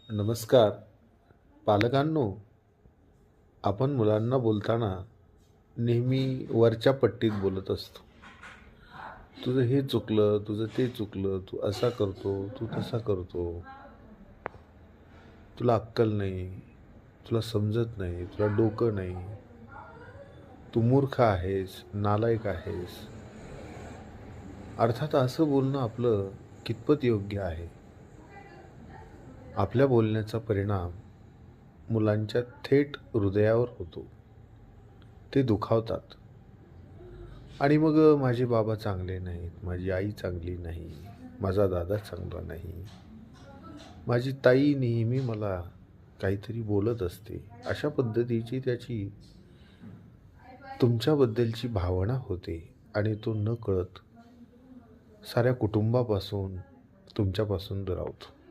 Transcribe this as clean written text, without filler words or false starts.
नमस्कार. पालकांनो, आपण मुलांना बोलताना नेहमी वरच्या पट्टीत बोलत असतो. तुझं हे चुकलं, तुझं ते चुकलं, तू असा करतो, तू तसा करतो. तुला अक्कल नाही, तुला समजत नाही, तुला डोकं नाही, तू मूर्ख आहेस, नालायक आहेस. अर्थात असं बोलणं आपलं कितपत योग्य आहे? आपल्या बोलण्याचा परिणाम मुलांच्या थेट हृदयावर होतो. ते दुखावतात. आणि मग माझे बाबा चांगले नाहीत, माझी आई चांगली नाही, माझा दादा चांगला नाही, माझी ताई नेहमी मला काहीतरी बोलत असते. अशा पद्धतीची त्याची तुमच्याबद्दलची भावना होते आणि तो नकळत साऱ्या कुटुंबापासून तुमच्यापासून दुरावतो.